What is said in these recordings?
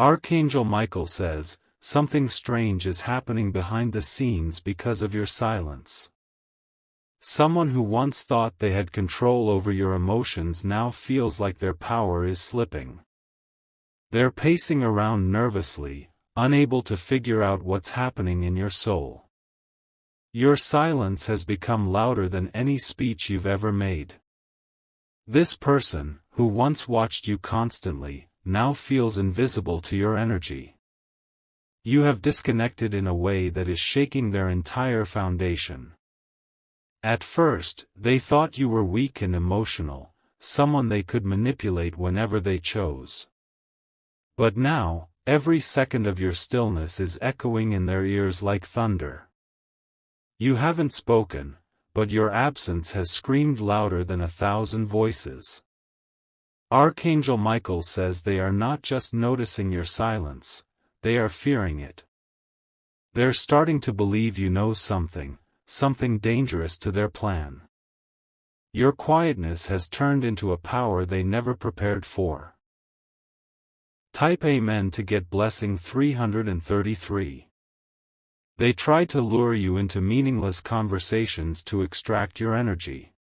Archangel Michael says, something strange is happening behind the scenes because of your silence. Someone who once thought they had control over your emotions now feels like their power is slipping. They're pacing around nervously, unable to figure out what's happening in your soul. Your silence has become louder than any speech you've ever made. This person, who once watched you constantly, now feels invisible to your energy. You have disconnected in a way that is shaking their entire foundation. At first, they thought you were weak and emotional, someone they could manipulate whenever they chose. But now, every second of your stillness is echoing in their ears like thunder. You haven't spoken, but your absence has screamed louder than 1,000 voices. Archangel Michael says they are not just noticing your silence, they are fearing it. They're starting to believe you know something dangerous to their plan. Your quietness has turned into a power they never prepared for. Type Amen to get blessing 333. They try to lure you into meaningless conversations to extract your energy.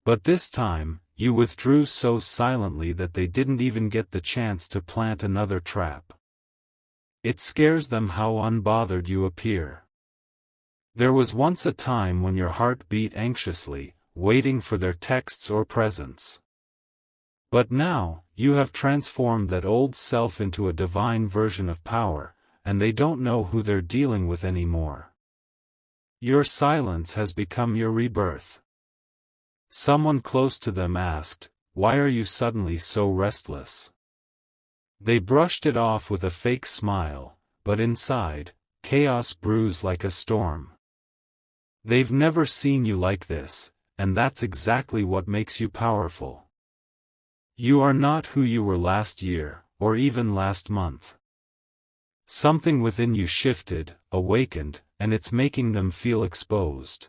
But this time, you withdrew so silently that they didn't even get the chance to plant another trap. It scares them how unbothered you appear. There was once a time when your heart beat anxiously, waiting for their texts or presence. But now, you have transformed that old self into a divine version of power, and they don't know who they're dealing with anymore. Your silence has become your rebirth. Someone close to them asked, "Why are you suddenly so restless?" They brushed it off with a fake smile, but inside, chaos brews like a storm. They've never seen you like this, and that's exactly what makes you powerful. You are not who you were last year, or even last month. Something within you shifted, awakened, and it's making them feel exposed.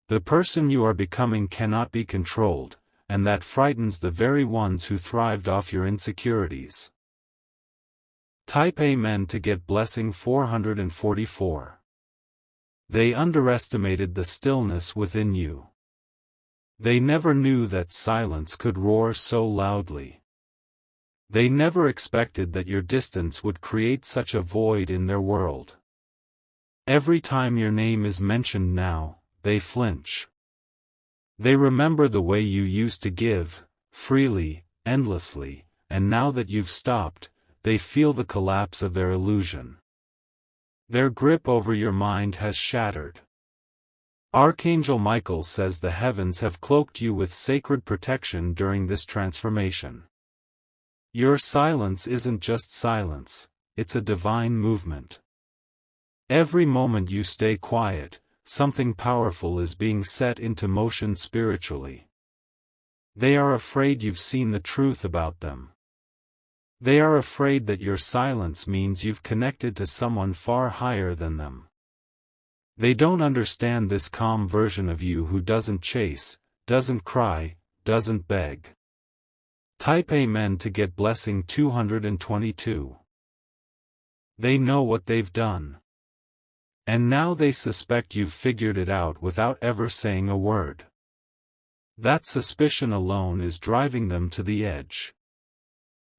The person you are becoming cannot be controlled, and that frightens the very ones who thrived off your insecurities. Type Amen to get blessing 444. They underestimated the stillness within you. They never knew that silence could roar so loudly. They never expected that your distance would create such a void in their world. Every time your name is mentioned now, they flinch. They remember the way you used to give, freely, endlessly, and now that you've stopped, they feel the collapse of their illusion. Their grip over your mind has shattered. Archangel Michael says the heavens have cloaked you with sacred protection during this transformation. Your silence isn't just silence, it's a divine movement. Every moment you stay quiet, something powerful is being set into motion spiritually. They are afraid you've seen the truth about them. They are afraid that your silence means you've connected to someone far higher than them. They don't understand this calm version of you who doesn't chase, doesn't cry, doesn't beg. Type Amen to get blessing 222. They know what they've done. And now they suspect you've figured it out without ever saying a word. That suspicion alone is driving them to the edge.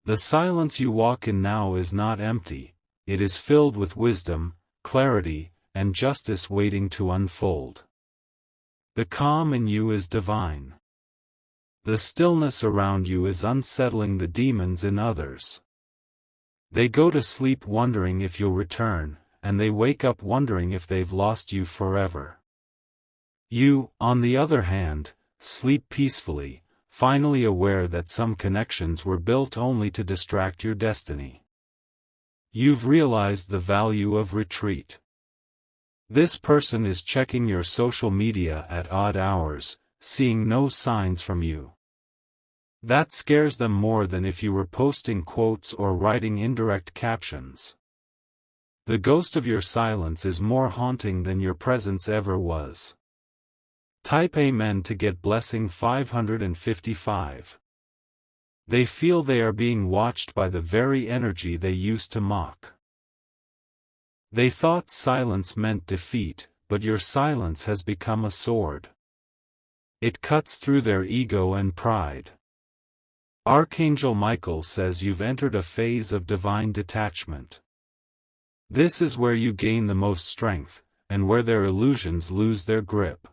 The silence you walk in now is not empty, it is filled with wisdom, clarity, and justice waiting to unfold. The calm in you is divine. The stillness around you is unsettling the demons in others. They go to sleep wondering if you'll return, and they wake up wondering if they've lost you forever. You, on the other hand, sleep peacefully, finally aware that some connections were built only to distract your destiny. You've realized the value of retreat. This person is checking your social media at odd hours, seeing no signs from you. That scares them more than if you were posting quotes or writing indirect captions. The ghost of your silence is more haunting than your presence ever was. Type Amen to get blessing 555. They feel they are being watched by the very energy they used to mock. They thought silence meant defeat, but your silence has become a sword. It cuts through their ego and pride. Archangel Michael says you've entered a phase of divine detachment. This is where you gain the most strength, and where their illusions lose their grip.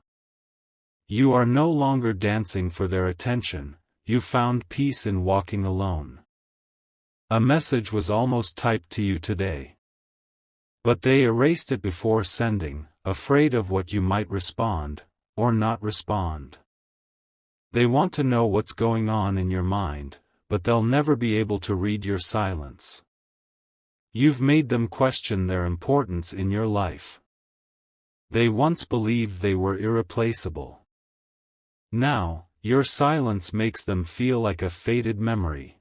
You are no longer dancing for their attention, you found peace in walking alone. A message was almost typed to you today. But they erased it before sending, afraid of what you might respond, or not respond. They want to know what's going on in your mind, but they'll never be able to read your silence. You've made them question their importance in your life. They once believed they were irreplaceable. Now, your silence makes them feel like a faded memory.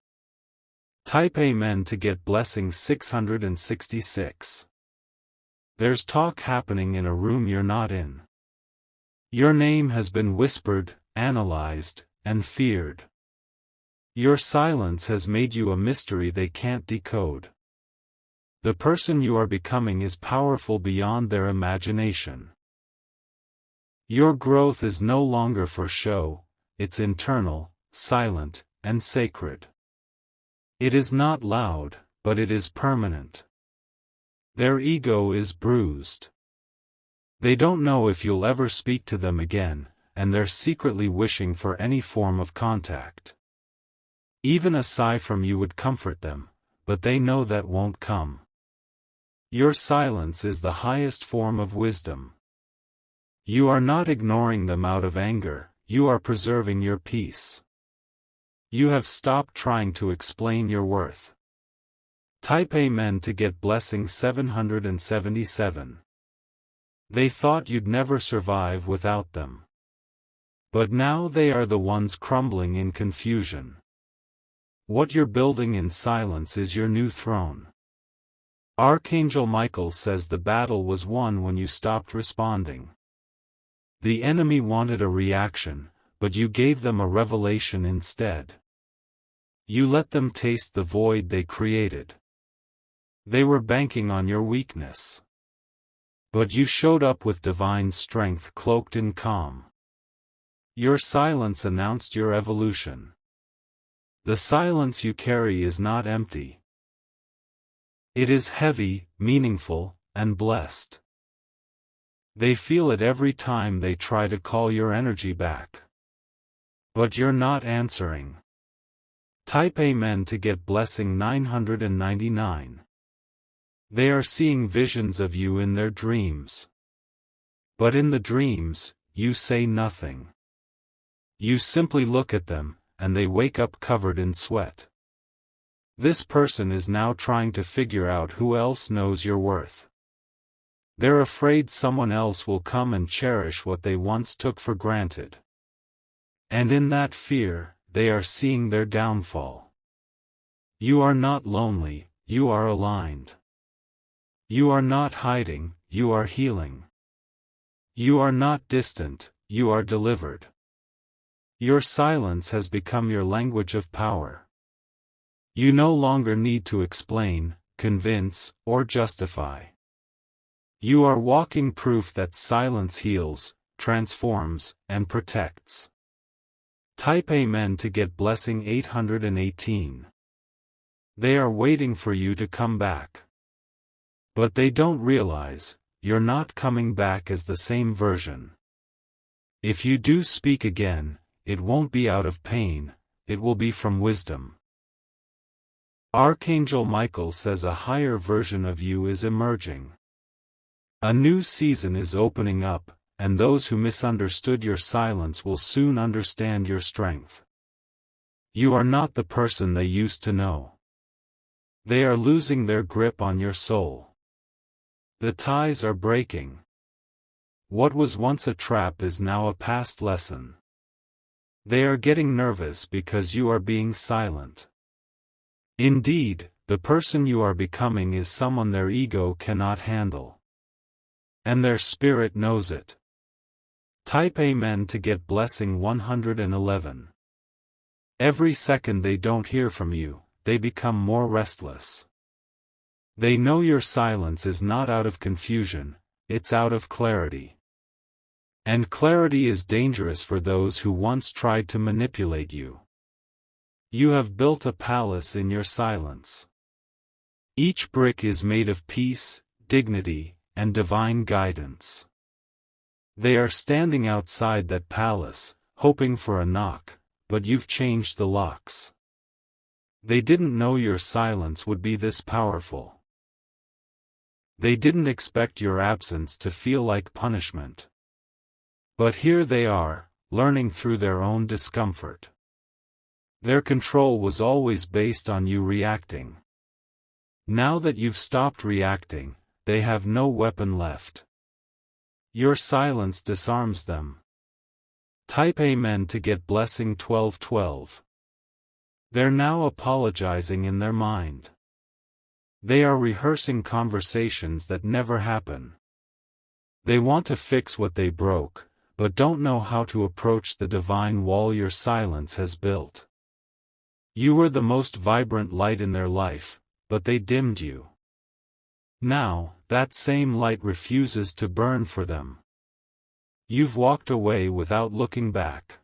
Type Amen to get blessing 666. There's talk happening in a room you're not in. Your name has been whispered, analyzed, and feared. Your silence has made you a mystery they can't decode. The person you are becoming is powerful beyond their imagination. Your growth is no longer for show, it's internal, silent, and sacred. It is not loud, but it is permanent. Their ego is bruised. They don't know if you'll ever speak to them again, and they're secretly wishing for any form of contact. Even a sigh from you would comfort them, but they know that won't come. Your silence is the highest form of wisdom. You are not ignoring them out of anger, you are preserving your peace. You have stopped trying to explain your worth. Type Amen to get blessing 777. They thought you'd never survive without them. But now they are the ones crumbling in confusion. What you're building in silence is your new throne. Archangel Michael says the battle was won when you stopped responding. The enemy wanted a reaction, but you gave them a revelation instead. You let them taste the void they created. They were banking on your weakness. But you showed up with divine strength cloaked in calm. Your silence announced your evolution. The silence you carry is not empty. It is heavy, meaningful, and blessed. They feel it every time they try to call your energy back. But you're not answering. Type Amen to get blessing 999. They are seeing visions of you in their dreams. But in the dreams, you say nothing. You simply look at them, and they wake up covered in sweat. This person is now trying to figure out who else knows your worth. They're afraid someone else will come and cherish what they once took for granted. And in that fear, they are seeing their downfall. You are not lonely, you are aligned. You are not hiding, you are healing. You are not distant, you are delivered. Your silence has become your language of power. You no longer need to explain, convince, or justify. You are walking proof that silence heals, transforms, and protects. Type Amen to get blessing 818. They are waiting for you to come back. But they don't realize, you're not coming back as the same version. If you do speak again, it won't be out of pain, it will be from wisdom. Archangel Michael says a higher version of you is emerging. A new season is opening up, and those who misunderstood your silence will soon understand your strength. You are not the person they used to know. They are losing their grip on your soul. The ties are breaking. What was once a trap is now a past lesson. They are getting nervous because you are being silent. Indeed, the person you are becoming is someone their ego cannot handle. And their spirit knows it. Type Amen to get blessing 111. Every second they don't hear from you, they become more restless. They know your silence is not out of confusion, it's out of clarity. And clarity is dangerous for those who once tried to manipulate you. You have built a palace in your silence. Each brick is made of peace, dignity, and divine guidance. They are standing outside that palace, hoping for a knock, but you've changed the locks. They didn't know your silence would be this powerful. They didn't expect your absence to feel like punishment. But here they are, learning through their own discomfort. Their control was always based on you reacting. Now that you've stopped reacting, they have no weapon left. Your silence disarms them. Type Amen to get blessing 1212. They're now apologizing in their mind. They are rehearsing conversations that never happen. They want to fix what they broke, but don't know how to approach the divine wall your silence has built. You were the most vibrant light in their life, but they dimmed you. Now, that same light refuses to burn for them. You've walked away without looking back.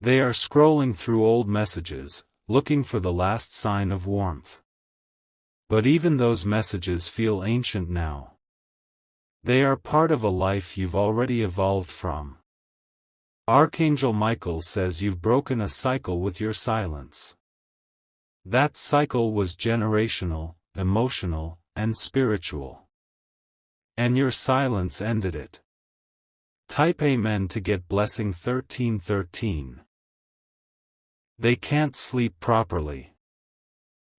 They are scrolling through old messages, looking for the last sign of warmth. But even those messages feel ancient now. They are part of a life you've already evolved from. Archangel Michael says you've broken a cycle with your silence. That cycle was generational, emotional, and spiritual. And your silence ended it. Type Amen to get blessing 1313. They can't sleep properly.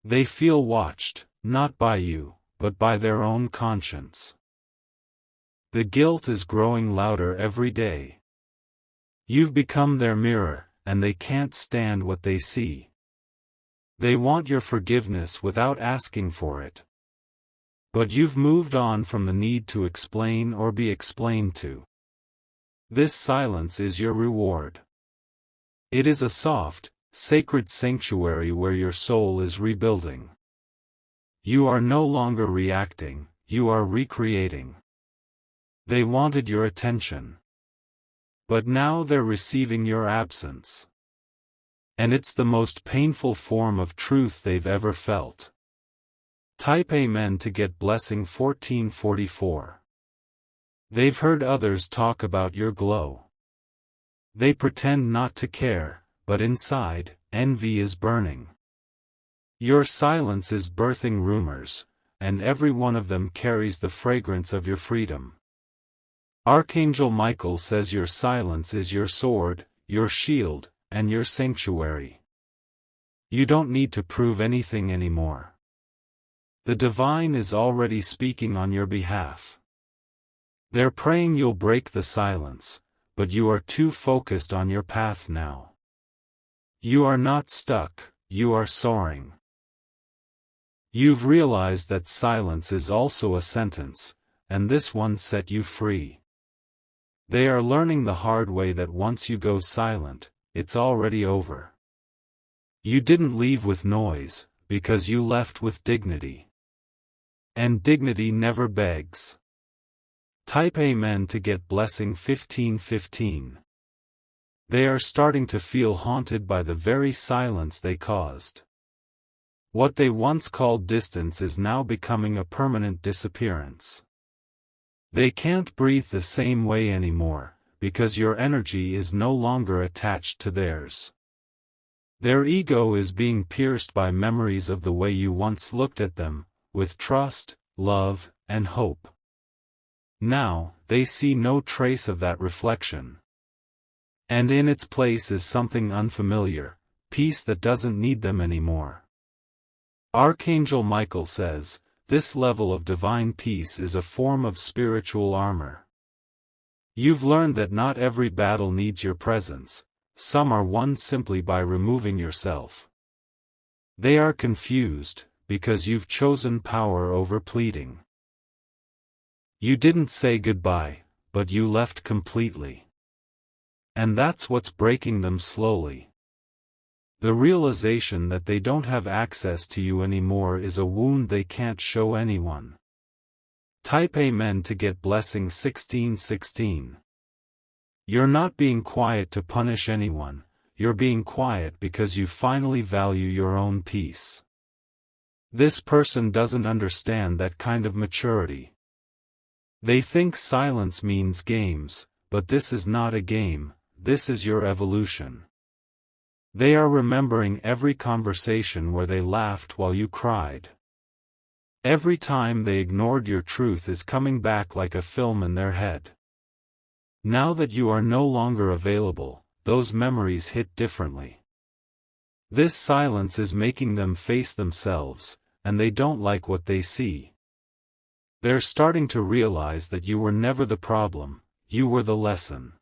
They feel watched, not by you, but by their own conscience. The guilt is growing louder every day. You've become their mirror, and they can't stand what they see. They want your forgiveness without asking for it. But you've moved on from the need to explain or be explained to. This silence is your reward. It is a soft, sacred sanctuary where your soul is rebuilding. You are no longer reacting, you are recreating. They wanted your attention. But now they're receiving your absence. And it's the most painful form of truth they've ever felt. Type Amen to get blessing 1444. They've heard others talk about your glow. They pretend not to care, but inside, envy is burning. Your silence is birthing rumors, and every one of them carries the fragrance of your freedom. Archangel Michael says your silence is your sword, your shield, and your sanctuary. You don't need to prove anything anymore. The divine is already speaking on your behalf. They're praying you'll break the silence, but you are too focused on your path now. You are not stuck, you are soaring. You've realized that silence is also a sentence, and this one set you free. They are learning the hard way that once you go silent, it's already over. You didn't leave with noise, because you left with dignity. And dignity never begs. Type Amen to get blessing 1515. They are starting to feel haunted by the very silence they caused. What they once called distance is now becoming a permanent disappearance. They can't breathe the same way anymore, because your energy is no longer attached to theirs. Their ego is being pierced by memories of the way you once looked at them, with trust, love, and hope. Now, they see no trace of that reflection. And in its place is something unfamiliar, peace that doesn't need them anymore. Archangel Michael says, this level of divine peace is a form of spiritual armor. You've learned that not every battle needs your presence, some are won simply by removing yourself. They are confused, because you've chosen power over pleading. You didn't say goodbye, but you left completely. And that's what's breaking them slowly. The realization that they don't have access to you anymore is a wound they can't show anyone. Type Amen to get blessing 1616. You're not being quiet to punish anyone, you're being quiet because you finally value your own peace. This person doesn't understand that kind of maturity. They think silence means games, but this is not a game, this is your evolution. They are remembering every conversation where they laughed while you cried. Every time they ignored your truth is coming back like a film in their head. Now that you are no longer available, those memories hit differently. This silence is making them face themselves, and they don't like what they see. They're starting to realize that you were never the problem, you were the lesson.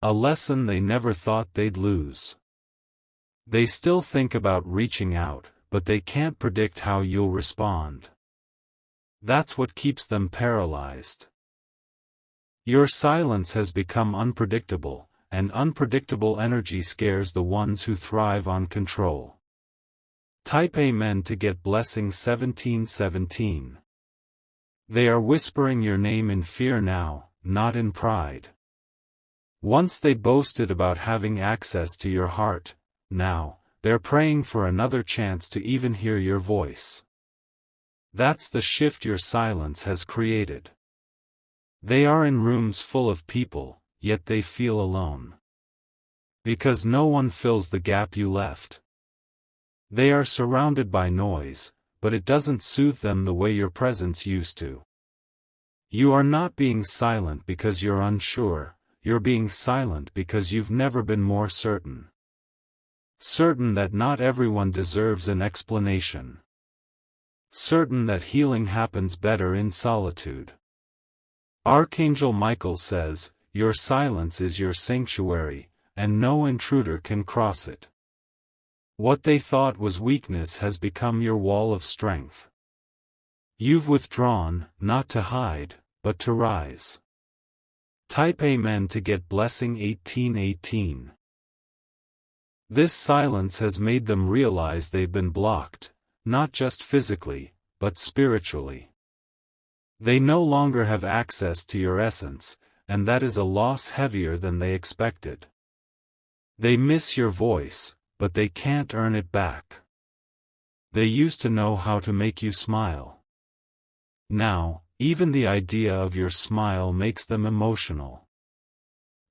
A lesson they never thought they'd lose. They still think about reaching out, but they can't predict how you'll respond. That's what keeps them paralyzed. Your silence has become unpredictable, and unpredictable energy scares the ones who thrive on control. Type Amen to get blessing 1717. They are whispering your name in fear now, not in pride. Once they boasted about having access to your heart, now, they're praying for another chance to even hear your voice. That's the shift your silence has created. They are in rooms full of people, yet they feel alone. Because no one fills the gap you left. They are surrounded by noise, but it doesn't soothe them the way your presence used to. You are not being silent because you're unsure, you're being silent because you've never been more certain. Certain that not everyone deserves an explanation. Certain that healing happens better in solitude. Archangel Michael says, your silence is your sanctuary, and no intruder can cross it. What they thought was weakness has become your wall of strength. You've withdrawn, not to hide, but to rise. Type Amen to get blessing 1818. This silence has made them realize they've been blocked, not just physically, but spiritually. They no longer have access to your essence, and that is a loss heavier than they expected. They miss your voice, but they can't earn it back. They used to know how to make you smile. Now, even the idea of your smile makes them emotional.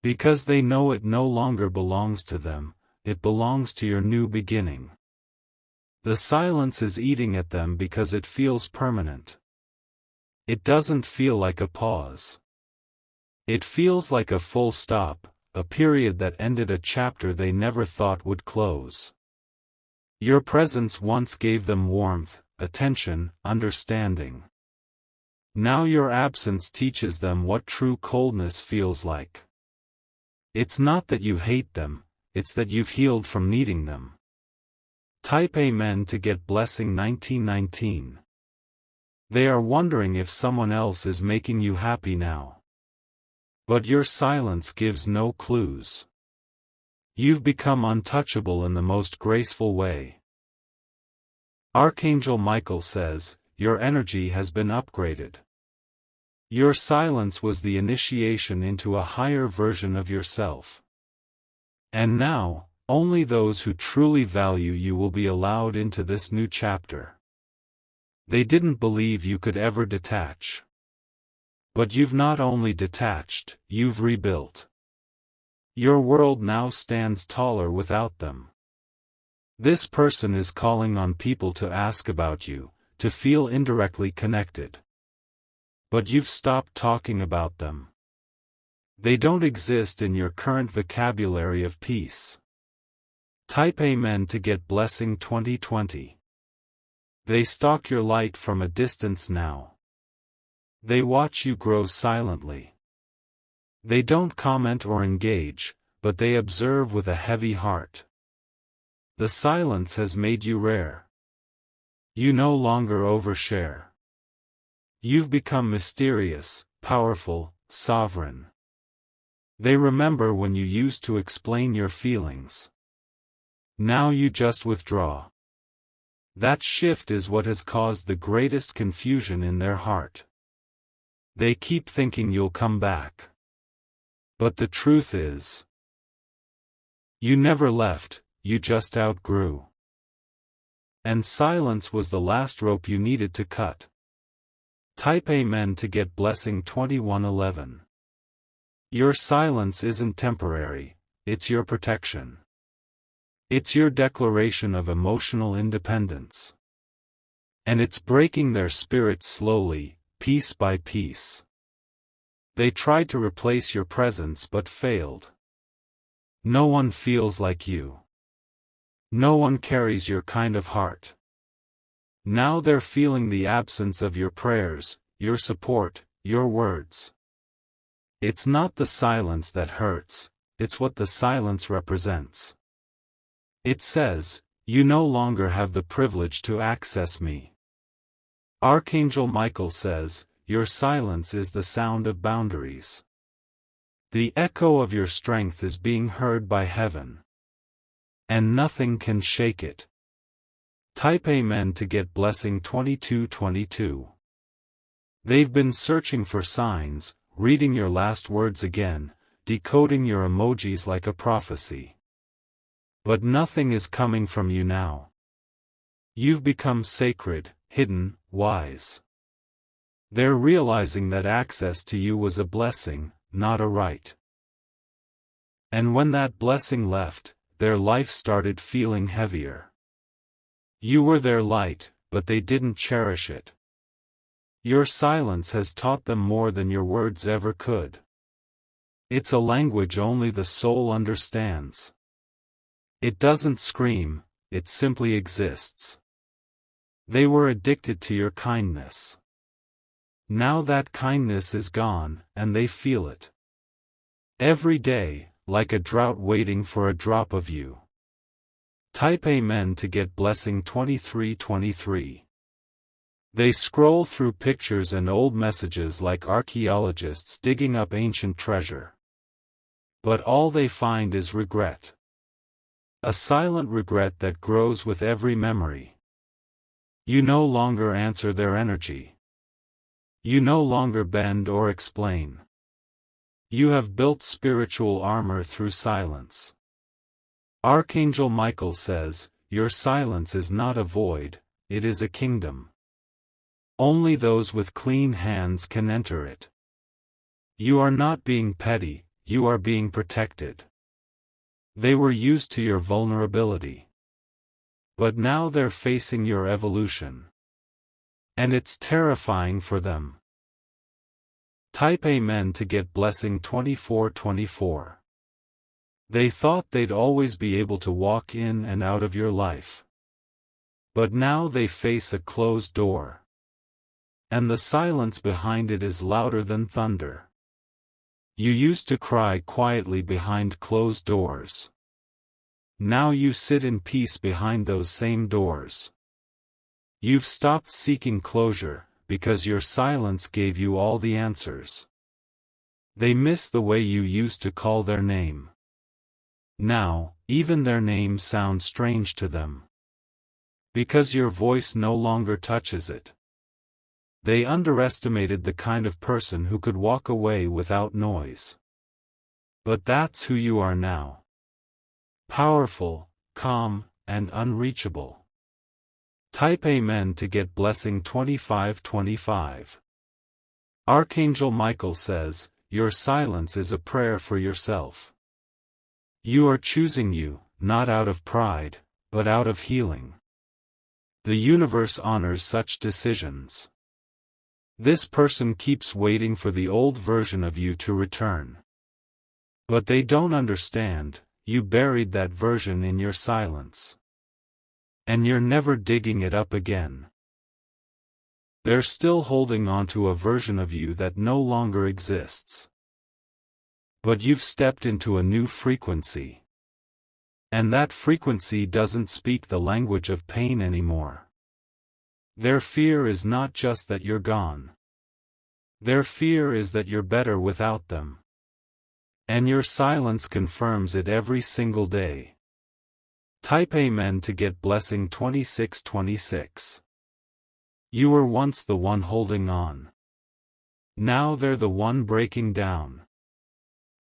Because they know it no longer belongs to them, it belongs to your new beginning. The silence is eating at them because it feels permanent. It doesn't feel like a pause. It feels like a full stop, a period that ended a chapter they never thought would close. Your presence once gave them warmth, attention, understanding. Now your absence teaches them what true coldness feels like. It's not that you hate them, it's that you've healed from needing them. Type Amen to get blessing 1919. They are wondering if someone else is making you happy now. But your silence gives no clues. You've become untouchable in the most graceful way. Archangel Michael says, your energy has been upgraded. Your silence was the initiation into a higher version of yourself. And now, only those who truly value you will be allowed into this new chapter. They didn't believe you could ever detach. But you've not only detached, you've rebuilt. Your world now stands taller without them. This person is calling on people to ask about you, to feel indirectly connected. But you've stopped talking about them. They don't exist in your current vocabulary of peace. Type Amen to get blessing 2020. They stalk your light from a distance now. They watch you grow silently. They don't comment or engage, but they observe with a heavy heart. The silence has made you rare. You no longer overshare. You've become mysterious, powerful, sovereign. They remember when you used to explain your feelings. Now you just withdraw. That shift is what has caused the greatest confusion in their heart. They keep thinking you'll come back. But the truth is, you never left, you just outgrew. And silence was the last rope you needed to cut. Type Amen to get blessing 2111. Your silence isn't temporary, it's your protection. It's your declaration of emotional independence. And it's breaking their spirit slowly, piece by piece. They tried to replace your presence but failed. No one feels like you. No one carries your kind of heart. Now they're feeling the absence of your prayers, your support, your words. It's not the silence that hurts, it's what the silence represents. It says, you no longer have the privilege to access me. Archangel Michael says, your silence is the sound of boundaries. The echo of your strength is being heard by heaven. And nothing can shake it. Type Amen to get blessing 2222. They've been searching for signs, reading your last words again, decoding your emojis like a prophecy. But nothing is coming from you now. You've become sacred, hidden, wise. They're realizing that access to you was a blessing, not a right. And when that blessing left, their life started feeling heavier. You were their light, but they didn't cherish it. Your silence has taught them more than your words ever could. It's a language only the soul understands. It doesn't scream, it simply exists. They were addicted to your kindness. Now that kindness is gone, and they feel it. Every day, like a drought waiting for a drop of you. Type Amen to get blessing 2323. They scroll through pictures and old messages like archaeologists digging up ancient treasure. But all they find is regret. A silent regret that grows with every memory. You no longer answer their energy. You no longer bend or explain. You have built spiritual armor through silence. Archangel Michael says, your silence is not a void, it is a kingdom. Only those with clean hands can enter it. You are not being petty, you are being protected. They were used to your vulnerability. But now they're facing your evolution. And it's terrifying for them. Type Amen to get blessing 2424. They thought they'd always be able to walk in and out of your life. But now they face a closed door. And the silence behind it is louder than thunder. You used to cry quietly behind closed doors. Now you sit in peace behind those same doors. You've stopped seeking closure, because your silence gave you all the answers. They miss the way you used to call their name. Now, even their name sounds strange to them. Because your voice no longer touches it. They underestimated the kind of person who could walk away without noise. But that's who you are now. Powerful, calm, and unreachable. Type Amen to get blessing 2525. Archangel Michael says, your silence is a prayer for yourself. You are choosing you, not out of pride, but out of healing. The universe honors such decisions. This person keeps waiting for the old version of you to return. But they don't understand, you buried that version in your silence. And you're never digging it up again. They're still holding on to a version of you that no longer exists. But you've stepped into a new frequency. And that frequency doesn't speak the language of pain anymore. Their fear is not just that you're gone. Their fear is that you're better without them. And your silence confirms it every single day. Type Amen to get blessing 2626. You were once the one holding on. Now they're the one breaking down.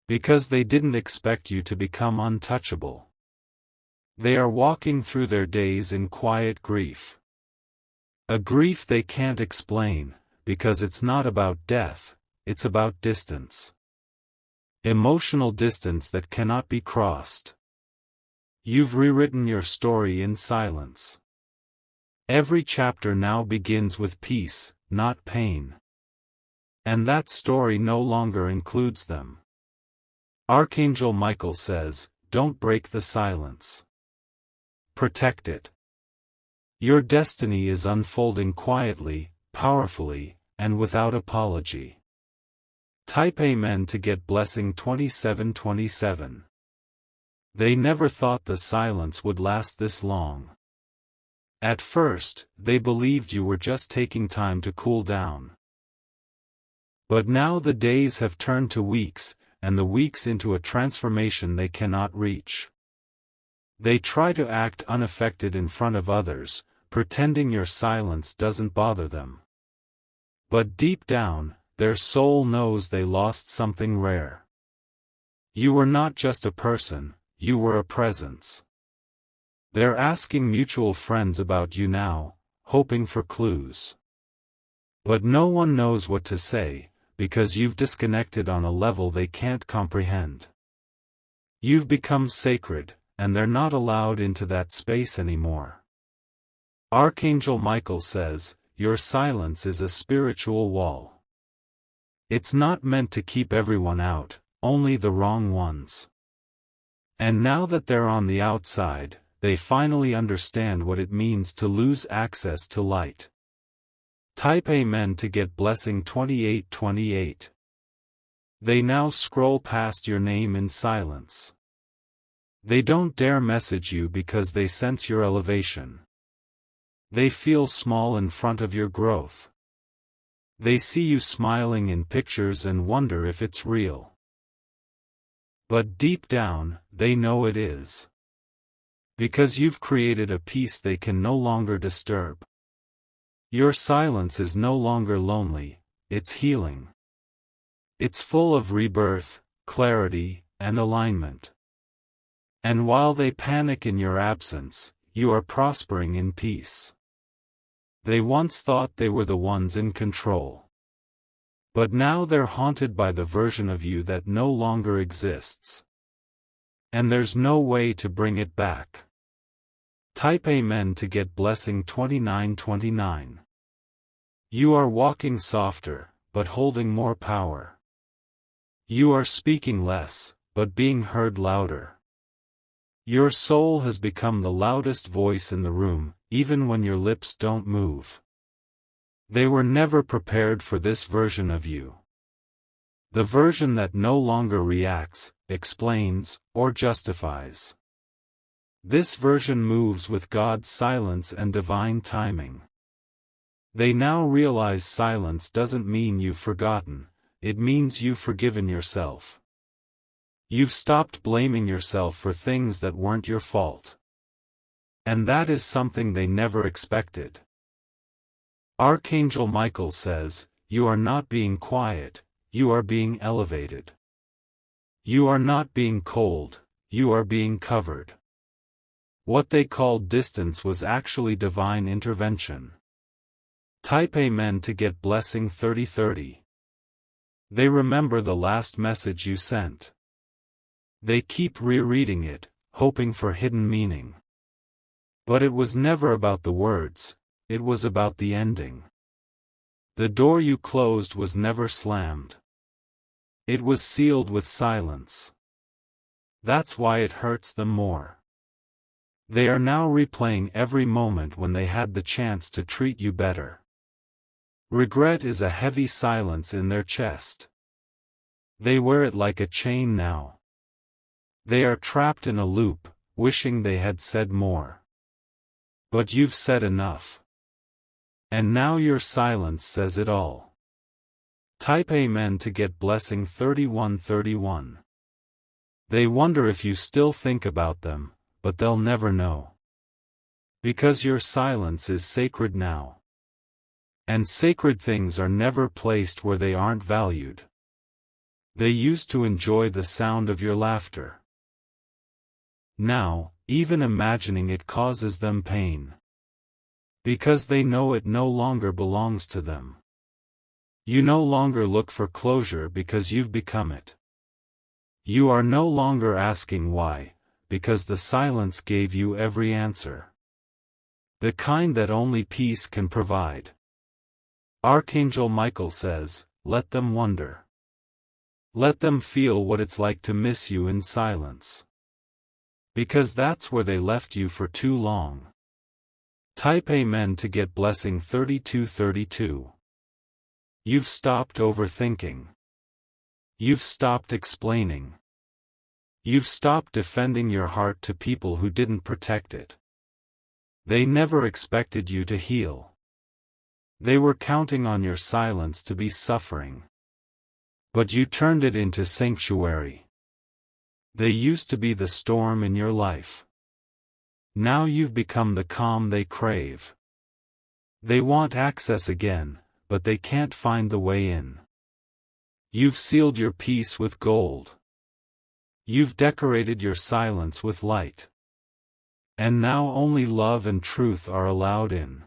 Because they didn't expect you to become untouchable. They are walking through their days in quiet grief. A grief they can't explain, because it's not about death, it's about distance. Emotional distance that cannot be crossed. You've rewritten your story in silence. Every chapter now begins with peace, not pain. And that story no longer includes them. Archangel Michael says, don't break the silence. Protect it. Your destiny is unfolding quietly, powerfully, and without apology. Type Amen to get blessing 2727. They never thought the silence would last this long. At first, they believed you were just taking time to cool down. But now the days have turned to weeks, and the weeks into a transformation they cannot reach. They try to act unaffected in front of others, pretending your silence doesn't bother them. But deep down, their soul knows they lost something rare. You were not just a person, you were a presence. They're asking mutual friends about you now, hoping for clues. But no one knows what to say, because you've disconnected on a level they can't comprehend. You've become sacred, and they're not allowed into that space anymore. Archangel Michael says, your silence is a spiritual wall. It's not meant to keep everyone out, only the wrong ones. And now that they're on the outside, they finally understand what it means to lose access to light. Type Amen to get blessing 2828. They now scroll past your name in silence. They don't dare message you because they sense your elevation. They feel small in front of your growth. They see you smiling in pictures and wonder if it's real. But deep down, they know it is. Because you've created a peace they can no longer disturb. Your silence is no longer lonely, it's healing. It's full of rebirth, clarity, and alignment. And while they panic in your absence, you are prospering in peace. They once thought they were the ones in control. But now they're haunted by the version of you that no longer exists. And there's no way to bring it back. Type Amen to get blessing 2929. You are walking softer, but holding more power. You are speaking less, but being heard louder. Your soul has become the loudest voice in the room, even when your lips don't move. They were never prepared for this version of you. The version that no longer reacts, explains, or justifies. This version moves with God's silence and divine timing. They now realize silence doesn't mean you've forgotten, it means you've forgiven yourself. You've stopped blaming yourself for things that weren't your fault. And that is something they never expected. Archangel Michael says, you are not being quiet, you are being elevated. You are not being cold, you are being covered. What they called distance was actually divine intervention. Type Amen to get blessing 3030. They remember the last message you sent. They keep rereading it, hoping for hidden meaning. But it was never about the words, it was about the ending. The door you closed was never slammed. It was sealed with silence. That's why it hurts them more. They are now replaying every moment when they had the chance to treat you better. Regret is a heavy silence in their chest. They wear it like a chain now. They are trapped in a loop, wishing they had said more. But you've said enough. And now your silence says it all. Type Amen to get blessing 3131. They wonder if you still think about them, but they'll never know. Because your silence is sacred now. And sacred things are never placed where they aren't valued. They used to enjoy the sound of your laughter. Now, even imagining it causes them pain. Because they know it no longer belongs to them. You no longer look for closure because you've become it. You are no longer asking why, because the silence gave you every answer. The kind that only peace can provide. Archangel Michael says, let them wonder. Let them feel what it's like to miss you in silence. Because that's where they left you for too long. Type Amen to get blessing 3232. You've stopped overthinking. You've stopped explaining. You've stopped defending your heart to people who didn't protect it. They never expected you to heal. They were counting on your silence to be suffering. But you turned it into sanctuary. They used to be the storm in your life. Now you've become the calm they crave. They want access again, but they can't find the way in. You've sealed your peace with gold. You've decorated your silence with light. And now only love and truth are allowed in.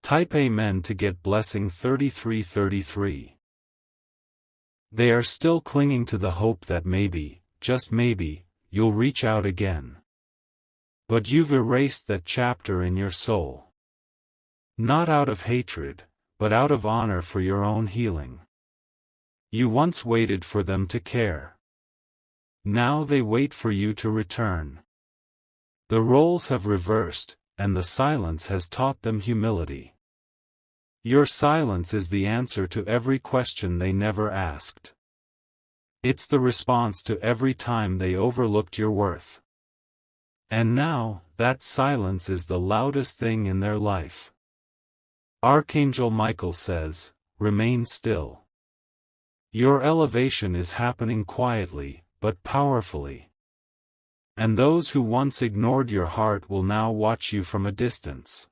Type Amen to get blessing 3333. They are still clinging to the hope that maybe, just maybe, you'll reach out again. But you've erased that chapter in your soul. Not out of hatred, but out of honor for your own healing. You once waited for them to care. Now they wait for you to return. The roles have reversed, and the silence has taught them humility. Your silence is the answer to every question they never asked. It's the response to every time they overlooked your worth. And now, that silence is the loudest thing in their life. Archangel Michael says, remain still. Your elevation is happening quietly, but powerfully. And those who once ignored your heart will now watch you from a distance.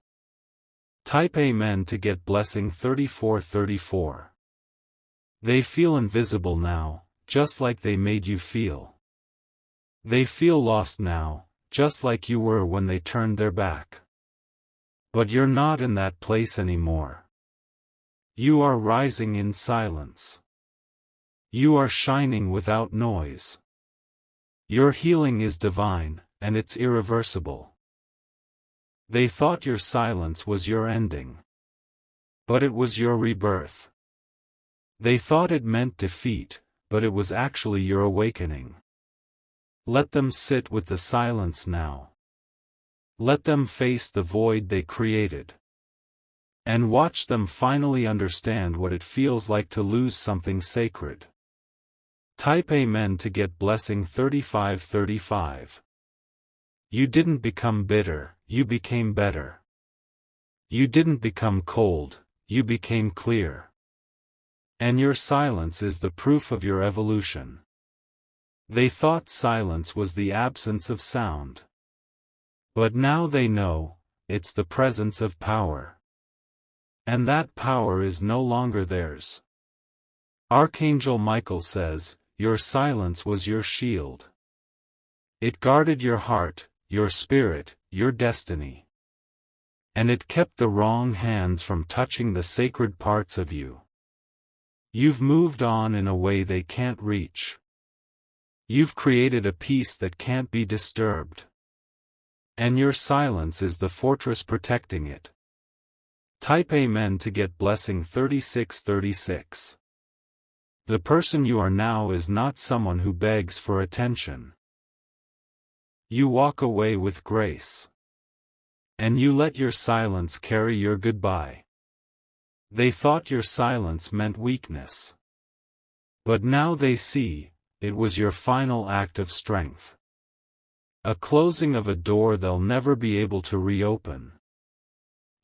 Type Amen to get blessing 3434. They feel invisible now, just like they made you feel. They feel lost now, just like you were when they turned their back. But you're not in that place anymore. You are rising in silence. You are shining without noise. Your healing is divine, and it's irreversible. They thought your silence was your ending. But it was your rebirth. They thought it meant defeat, but it was actually your awakening. Let them sit with the silence now. Let them face the void they created. And watch them finally understand what it feels like to lose something sacred. Type Amen to get blessing 3535. You didn't become bitter, you became better. You didn't become cold, you became clear. And your silence is the proof of your evolution. They thought silence was the absence of sound. But now they know, it's the presence of power. And that power is no longer theirs. Archangel Michael says, your silence was your shield. It guarded your heart, your spirit, your destiny. And it kept the wrong hands from touching the sacred parts of you. You've moved on in a way they can't reach. You've created a peace that can't be disturbed. And your silence is the fortress protecting it. Type Amen to get blessing 3636. The person you are now is not someone who begs for attention. You walk away with grace. And you let your silence carry your goodbye. They thought your silence meant weakness. But now they see, it was your final act of strength. A closing of a door they'll never be able to reopen.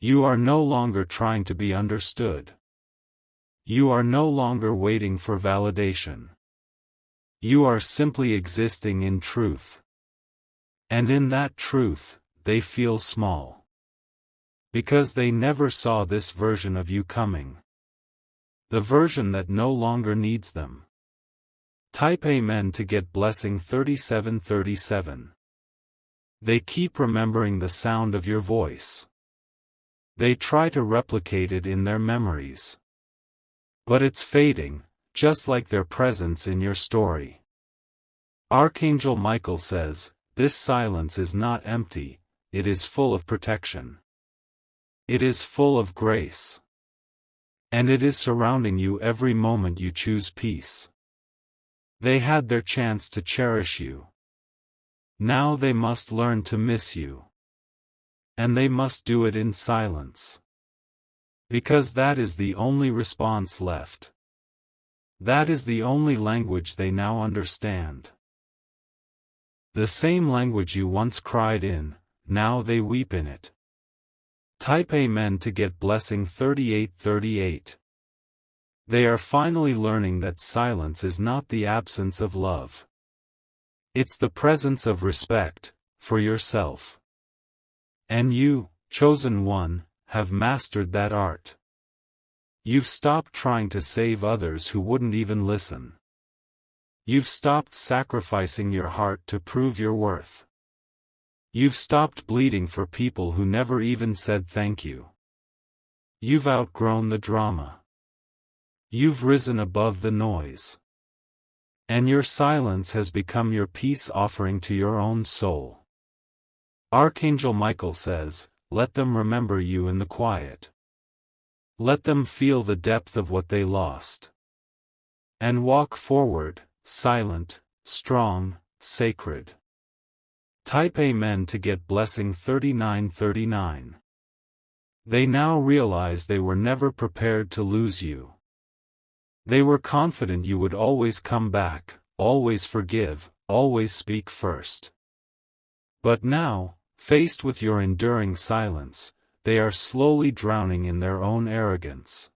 You are no longer trying to be understood. You are no longer waiting for validation. You are simply existing in truth. And in that truth, they feel small. Because they never saw this version of you coming. The version that no longer needs them. Type Amen to get blessing 3737. They keep remembering the sound of your voice. They try to replicate it in their memories. But it's fading, just like their presence in your story. Archangel Michael says, this silence is not empty, it is full of protection. It is full of grace. And it is surrounding you every moment you choose peace. They had their chance to cherish you. Now they must learn to miss you. And they must do it in silence. Because that is the only response left. That is the only language they now understand. The same language you once cried in, now they weep in it. Type Amen to get blessing 3838. They are finally learning that silence is not the absence of love. It's the presence of respect, for yourself. And you, chosen one, have mastered that art. You've stopped trying to save others who wouldn't even listen. You've stopped sacrificing your heart to prove your worth. You've stopped bleeding for people who never even said thank you. You've outgrown the drama. You've risen above the noise. And your silence has become your peace offering to your own soul. Archangel Michael says, let them remember you in the quiet. Let them feel the depth of what they lost. And walk forward, silent, strong, sacred. Type Amen to get blessing 3939. They now realize they were never prepared to lose you. They were confident you would always come back, always forgive, always speak first. But now, faced with your enduring silence, they are slowly drowning in their own arrogance.